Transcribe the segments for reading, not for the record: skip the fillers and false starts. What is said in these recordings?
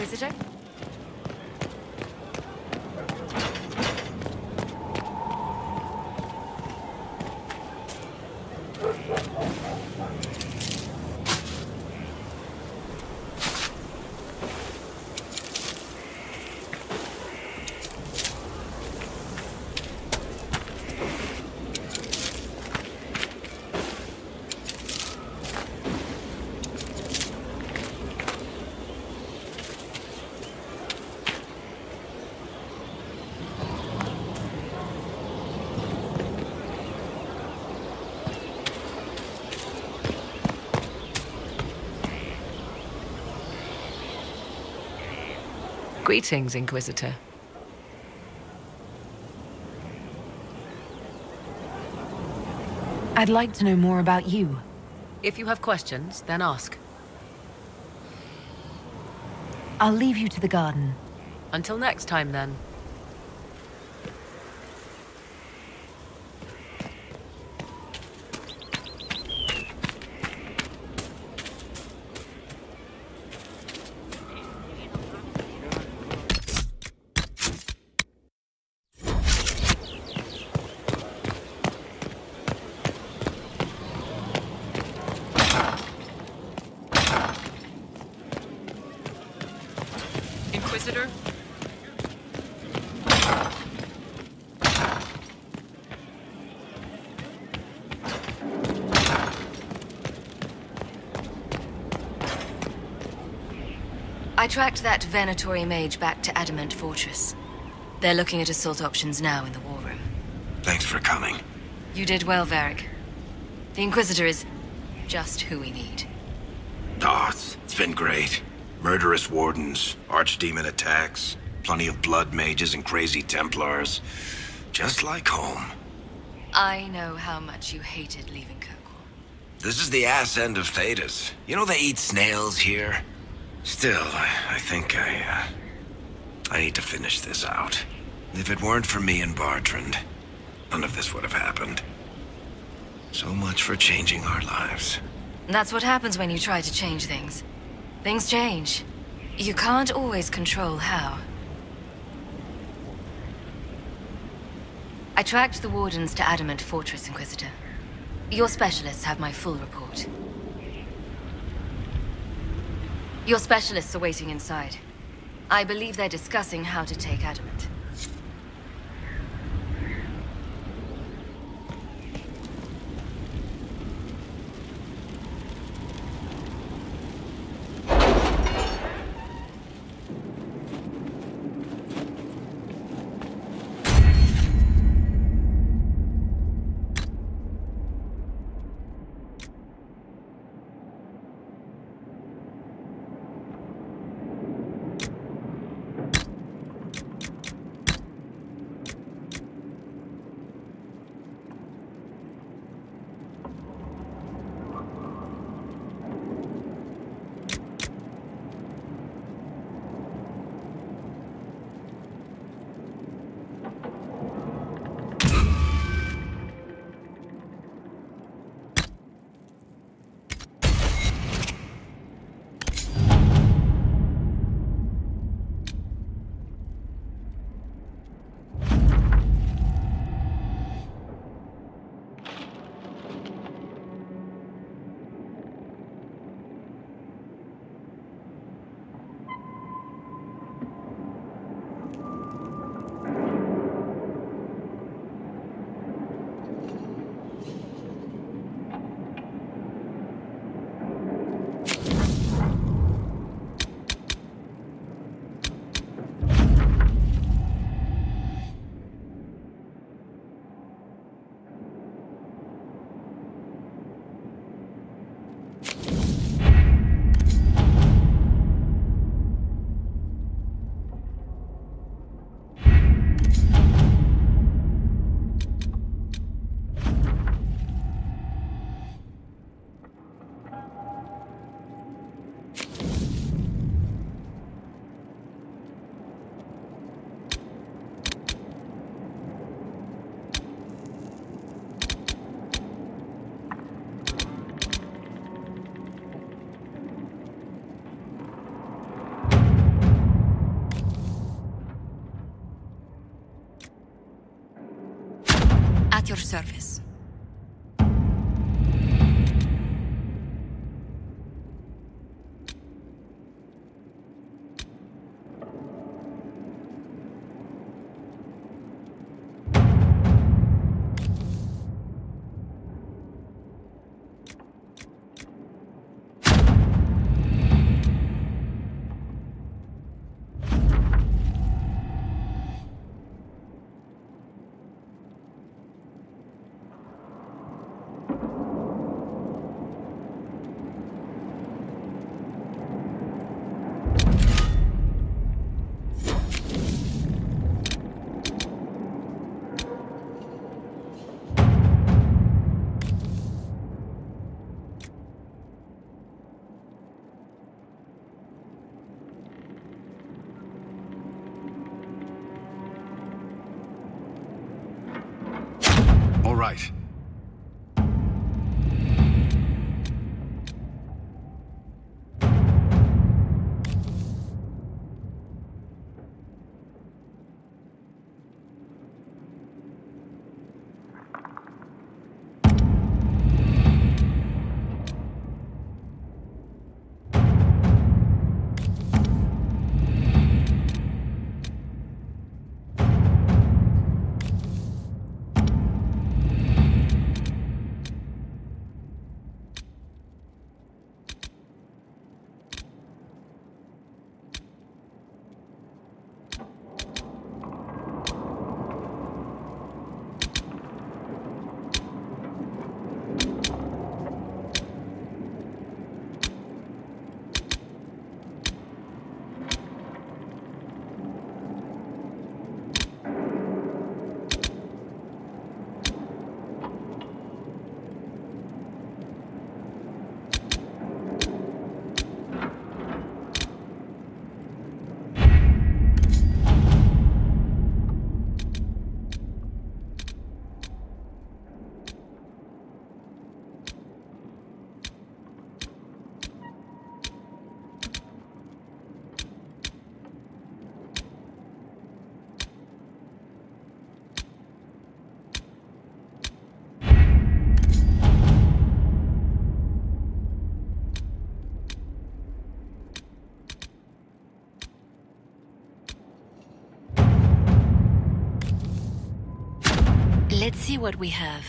Inquisitor? Greetings, Inquisitor. I'd like to know more about you. If you have questions, then ask. I'll leave you to the garden. Until next time, then. Inquisitor? I tracked that Venatori Mage back to Adamant Fortress. They're looking at assault options now in the war room. Thanks for coming. You did well, Varric. The Inquisitor is just who we need. Oh, it's been great. Murderous wardens, archdemon attacks, plenty of blood mages and crazy Templars. Just like home. I know how much you hated leaving Kirkwall. This is the ass end of Thedas. You know they eat snails here? Still, I think I need to finish this out. If it weren't for me and Bartrand, none of this would have happened. So much for changing our lives. That's what happens when you try to change things. Things change. You can't always control how. I tracked the Wardens to Adamant Fortress, Inquisitor. Your specialists have my full report. Your specialists are waiting inside. I believe they're discussing how to take Adamant. At your service. All right. Let's see what we have.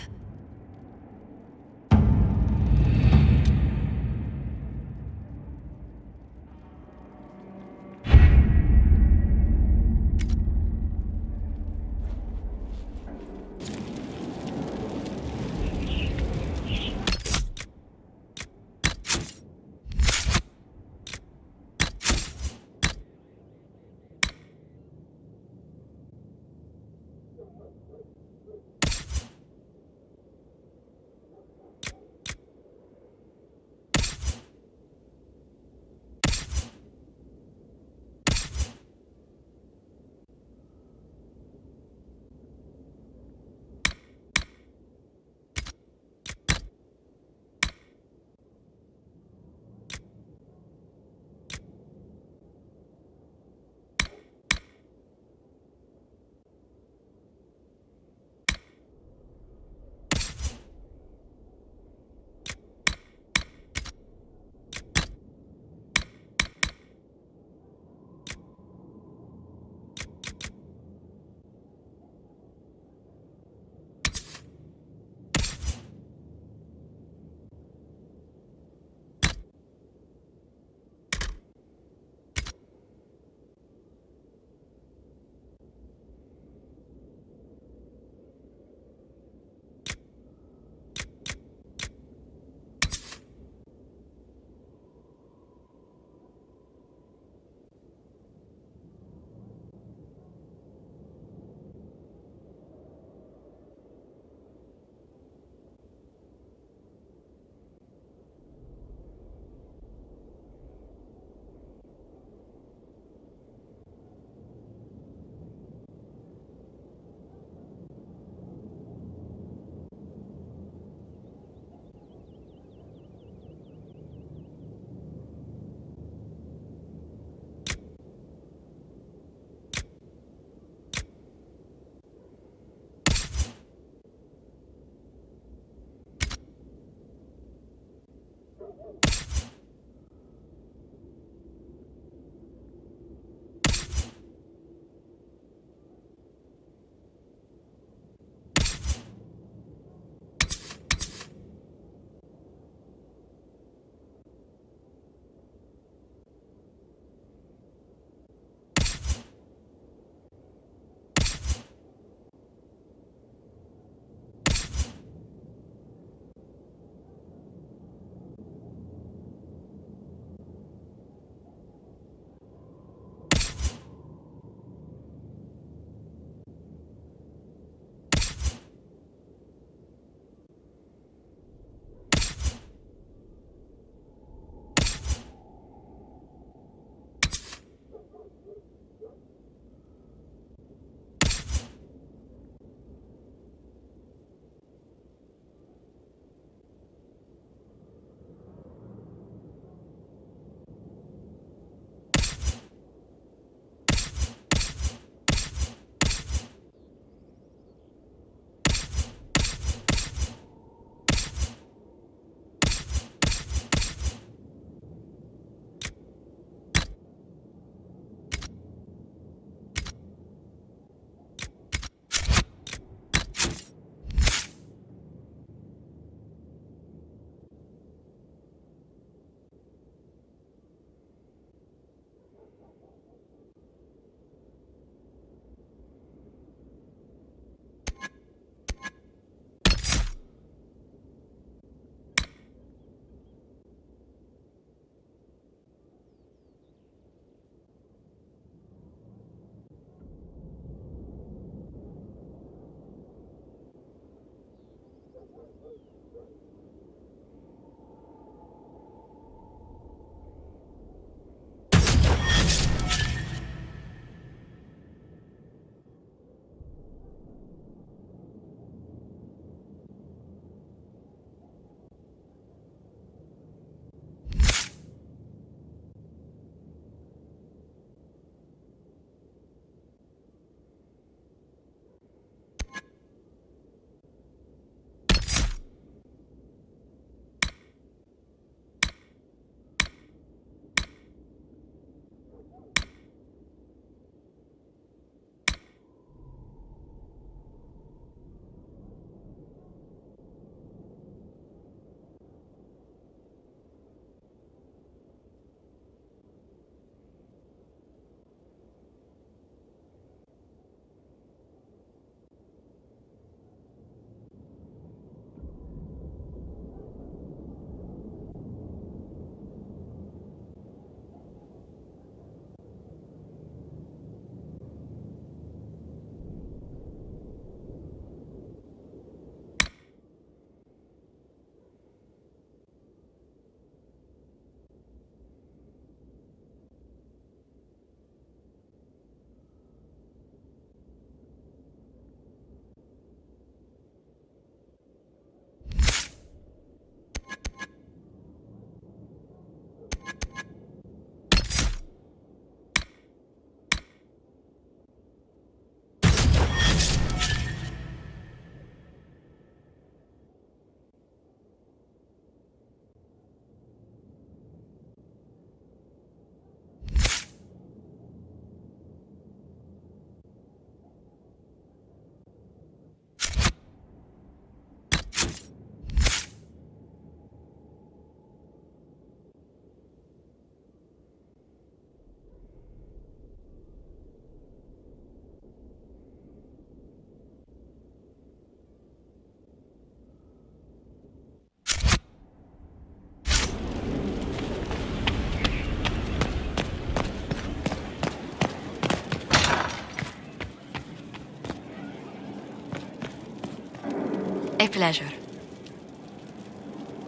pleasure.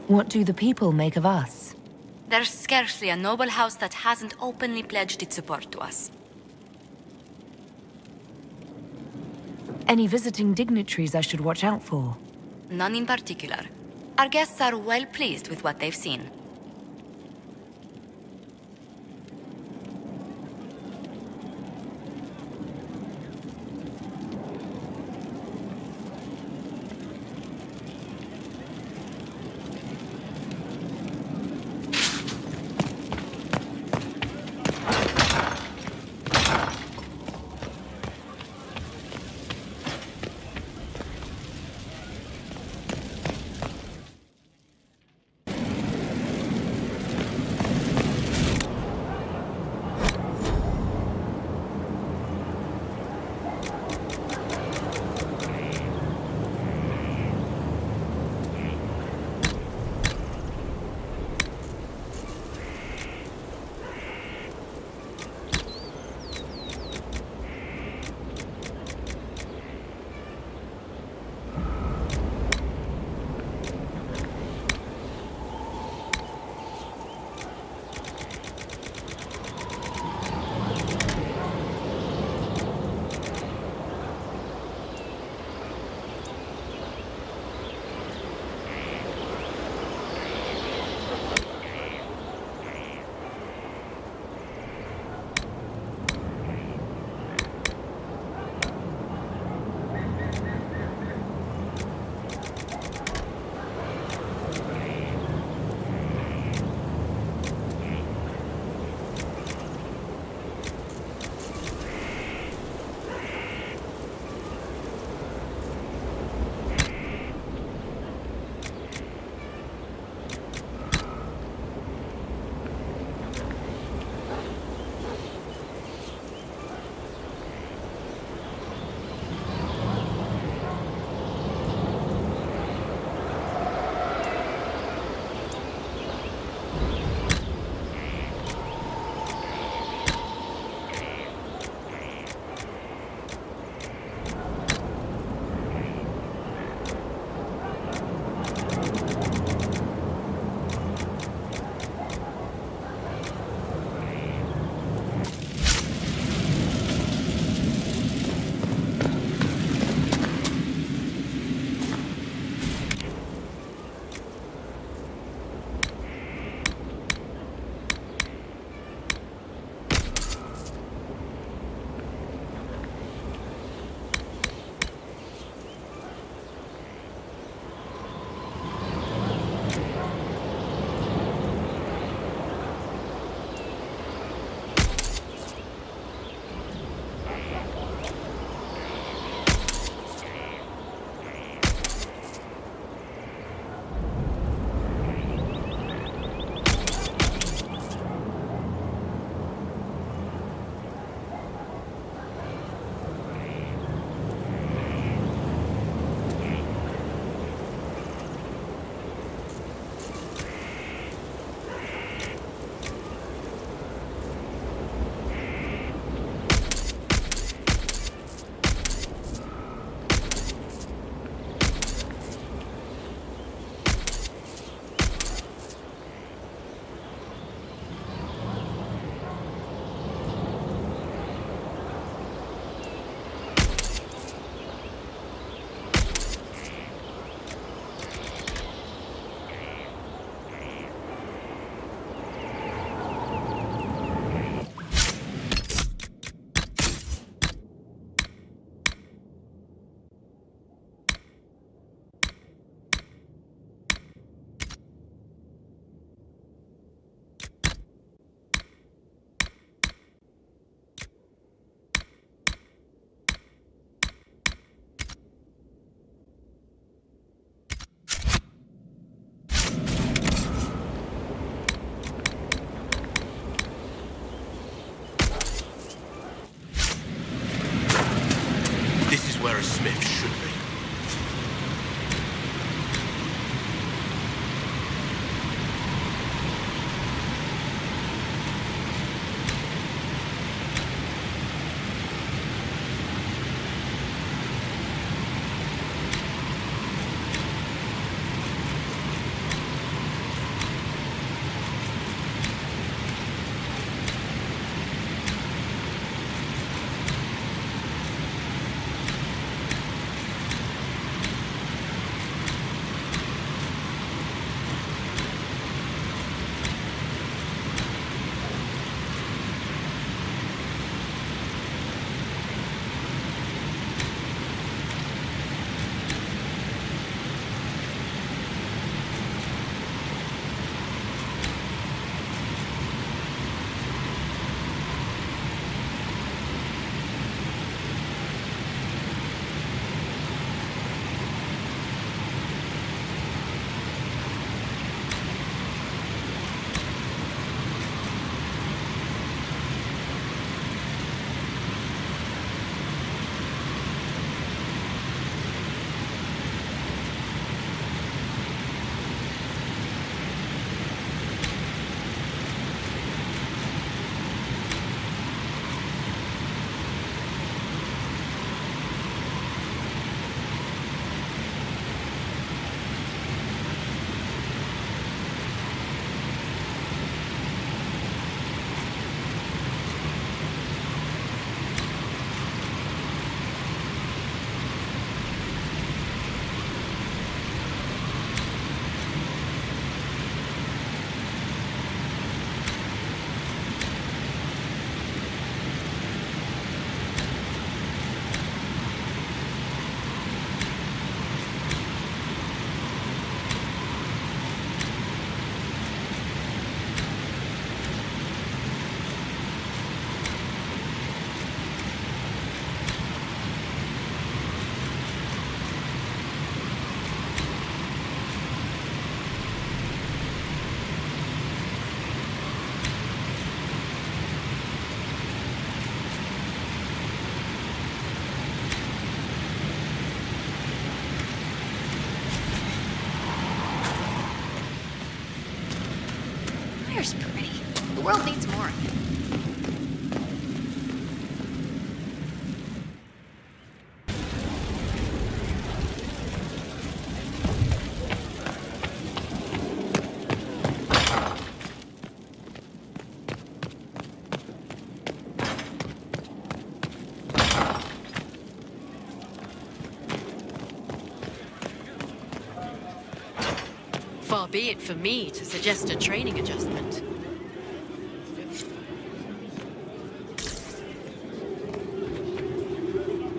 What do the people make of us? There's scarcely a noble house that hasn't openly pledged its support to us. Any visiting dignitaries I should watch out for? None in particular. Our guests are well pleased with what they've seen. The world needs more. Far be it for me to suggest a training adjustment.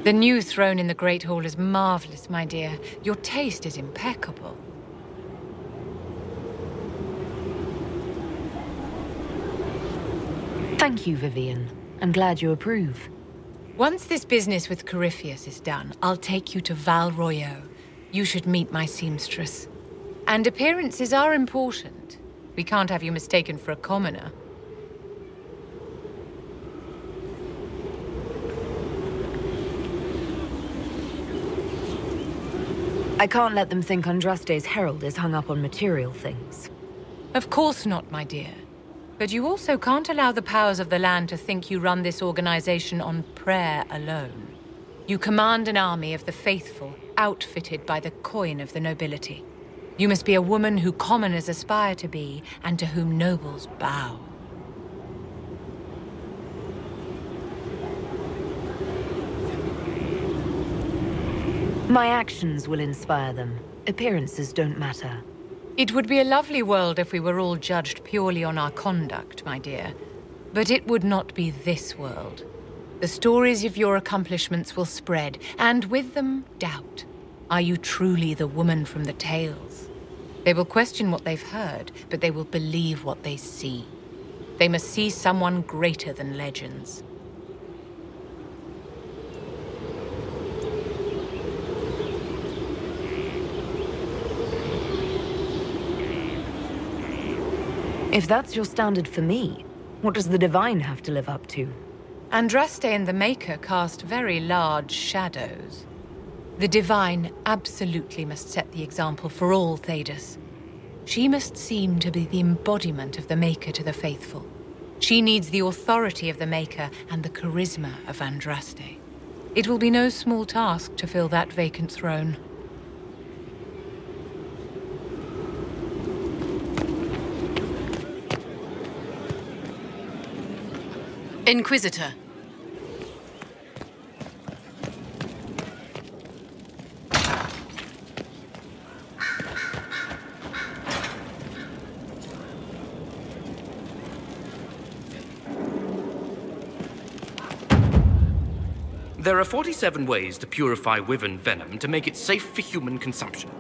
The new throne in the Great Hall is marvelous, my dear. Your taste is impeccable. Thank you, Vivian. I'm glad you approve. Once this business with Corypheus is done, I'll take you to Val Royeaux. You should meet my seamstress. And appearances are important. We can't have you mistaken for a commoner. I can't let them think Andraste's herald is hung up on material things. Of course not, my dear. But you also can't allow the powers of the land to think you run this organization on prayer alone. You command an army of the faithful, outfitted by the coin of the nobility. You must be a woman who commoners aspire to be, and to whom nobles bow. My actions will inspire them. Appearances don't matter. It would be a lovely world if we were all judged purely on our conduct, my dear. But it would not be this world. The stories of your accomplishments will spread, and with them, doubt. Are you truly the woman from the tales? They will question what they've heard, but they will believe what they see. They must see someone greater than legends. If that's your standard for me, what does the Divine have to live up to? Andraste and the Maker cast very large shadows. The Divine absolutely must set the example for all Thedas. She must seem to be the embodiment of the Maker to the faithful. She needs the authority of the Maker and the charisma of Andraste. It will be no small task to fill that vacant throne. Inquisitor. There are 47 ways to purify wyvern venom to make it safe for human consumption.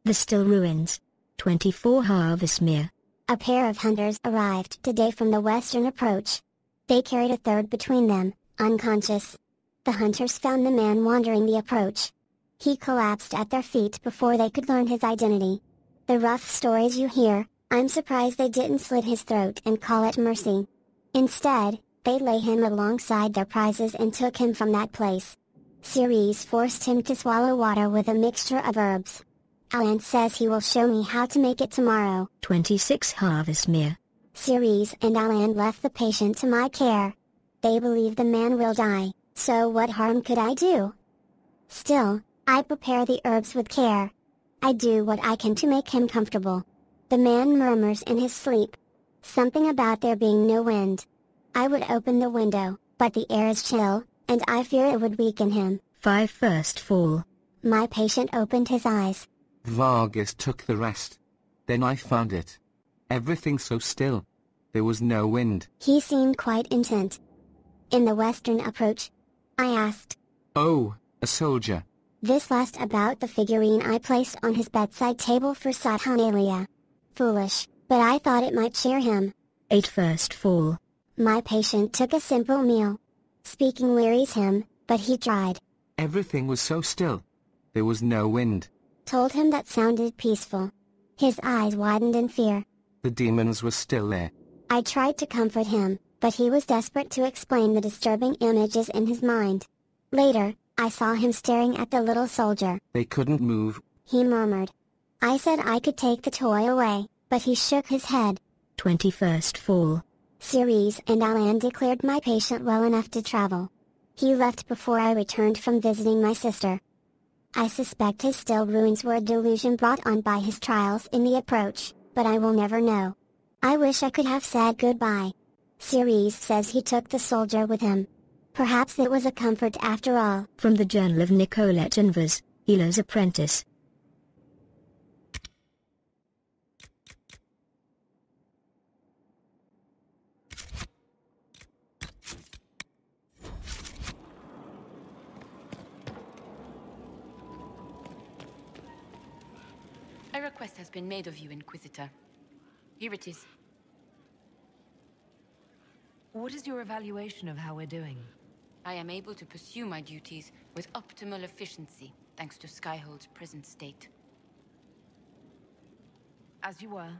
The Still Ruins. 24 Harvestmere. A pair of hunters arrived today from the western approach. They carried a third between them, unconscious. The hunters found the man wandering the approach. He collapsed at their feet before they could learn his identity. The rough stories you hear, I'm surprised they didn't slit his throat and call it mercy. Instead, they lay him alongside their prizes and took him from that place. Ceres forced him to swallow water with a mixture of herbs. Alan says he will show me how to make it tomorrow. 26 Harvestmere. Ceres and Alan left the patient to my care. They believe the man will die, so what harm could I do? Still, I prepare the herbs with care. I do what I can to make him comfortable. The man murmurs in his sleep. Something about there being no wind. I would open the window, but the air is chill, and I fear it would weaken him. 5 First Fall. My patient opened his eyes. Vargas took the rest. Then I found it. Everything so still. There was no wind. He seemed quite intent. In the western approach, I asked. Oh, a soldier. This last about the figurine I placed on his bedside table for Saturnalia. Foolish, but I thought it might cheer him. 8 first fall. My patient took a simple meal. Speaking wearies him, but he tried. Everything was so still. There was no wind. Told him that sounded peaceful. His eyes widened in fear. The demons were still there. I tried to comfort him, but he was desperate to explain the disturbing images in his mind. Later, I saw him staring at the little soldier. They couldn't move. He murmured. I said I could take the toy away, but he shook his head. 21st fall. Ceres and Alan declared my patient well enough to travel. He left before I returned from visiting my sister. I suspect his still ruins were a delusion brought on by his trials in the approach, but I will never know. I wish I could have said goodbye. Ceres says he took the soldier with him. Perhaps it was a comfort after all. From the Journal of Nicolette Inves, Healer's Apprentice. A request has been made of you, Inquisitor. Here it is. What is your evaluation of how we're doing? I am able to pursue my duties with optimal efficiency, thanks to Skyhold's present state. As you were?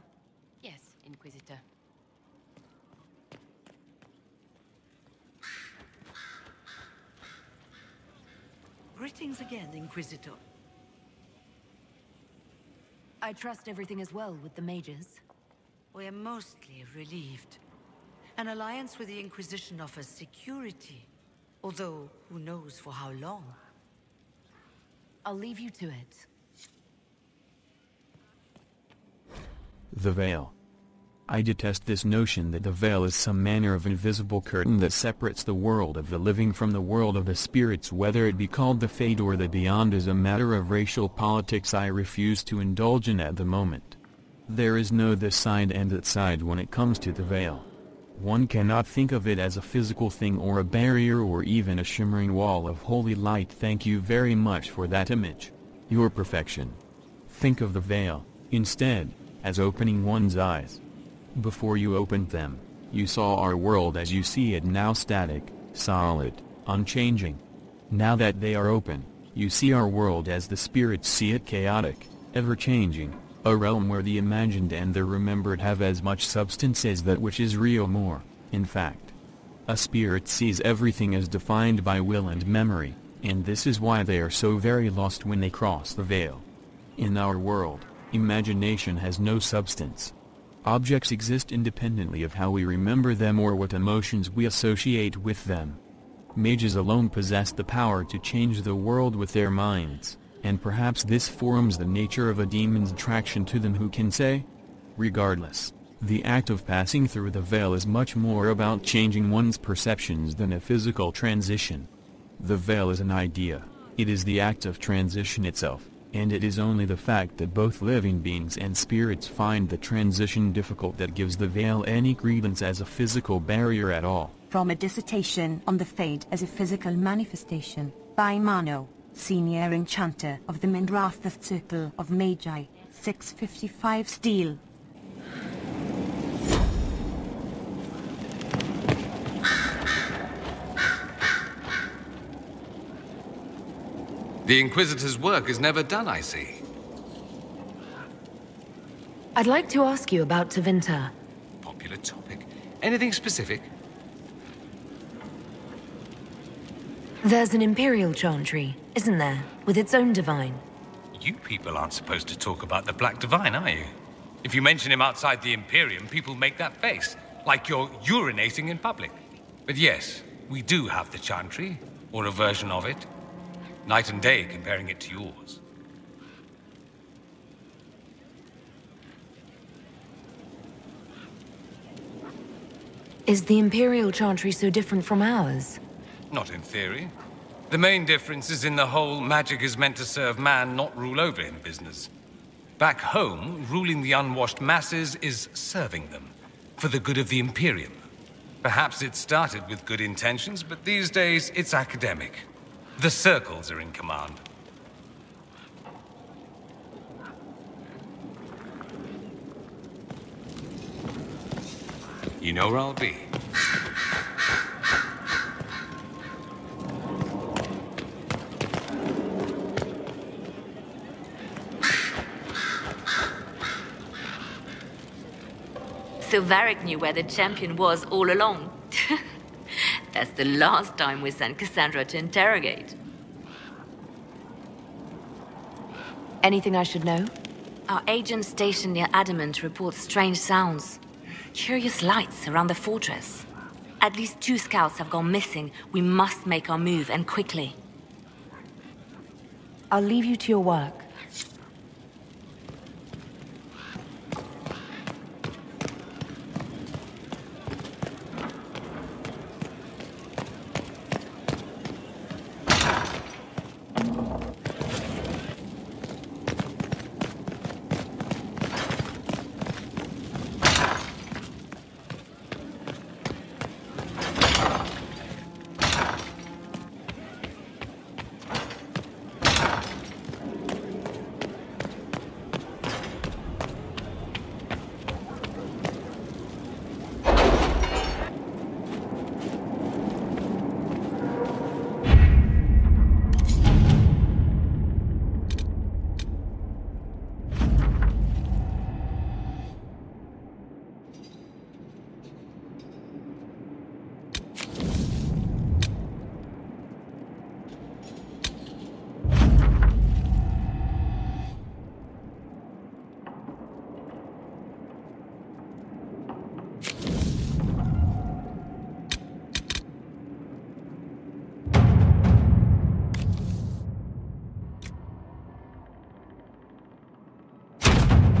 Yes, Inquisitor. Greetings again, Inquisitor. I trust everything is well with the mages. We are mostly relieved. An alliance with the Inquisition offers security, although who knows for how long. I'll leave you to it. The Veil. I detest this notion that the Veil is some manner of invisible curtain that separates the world of the living from the world of the spirits. Whether it be called the Fate or the Beyond is a matter of racial politics I refuse to indulge in at the moment. There is no this side and that side when it comes to the Veil. One cannot think of it as a physical thing or a barrier or even a shimmering wall of holy light. Thank you very much for that image. Your perfection. Think of the Veil, instead, as opening one's eyes. Before you opened them, you saw our world as you see it now, static, solid, unchanging. Now that they are open, you see our world as the spirits see it, chaotic, ever-changing, a realm where the imagined and the remembered have as much substance as that which is real, more, in fact. A spirit sees everything as defined by will and memory, and this is why they are so very lost when they cross the veil. In our world, imagination has no substance. Objects exist independently of how we remember them or what emotions we associate with them. Mages alone possess the power to change the world with their minds, and perhaps this forms the nature of a demon's attraction to them. Who can say? Regardless, the act of passing through the veil is much more about changing one's perceptions than a physical transition. The veil is an idea, it is the act of transition itself. And it is only the fact that both living beings and spirits find the transition difficult that gives the veil any credence as a physical barrier at all. From a dissertation on the Fade as a physical manifestation, by Mano, Senior Enchanter of the Mindrathith Circle of Magi, 655 Steel. The Inquisitor's work is never done, I see. I'd like to ask you about Tevinter. Popular topic. Anything specific? There's an Imperial Chantry, isn't there? With its own divine. You people aren't supposed to talk about the Black Divine, are you? If you mention him outside the Imperium, people make that face, like you're urinating in public. But yes, we do have the Chantry, or a version of it. Night and day comparing it to yours. Is the Imperial Chantry so different from ours? Not in theory. The main difference is in the whole magic is meant to serve man, not rule over him business. Back home, ruling the unwashed masses is serving them, for the good of the Imperium. Perhaps it started with good intentions, but these days it's academic. The circles are in command. You know where I'll be. So Varric knew where the champion was all along. That's the last time we sent Cassandra to interrogate. Anything I should know? Our agent stationed near Adamant reports strange sounds. Curious lights around the fortress. At least 2 scouts have gone missing. We must make our move, and quickly. I'll leave you to your work.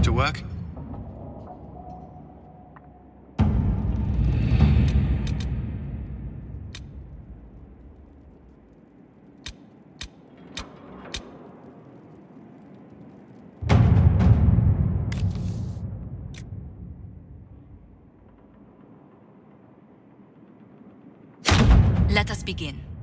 To work? Let us begin.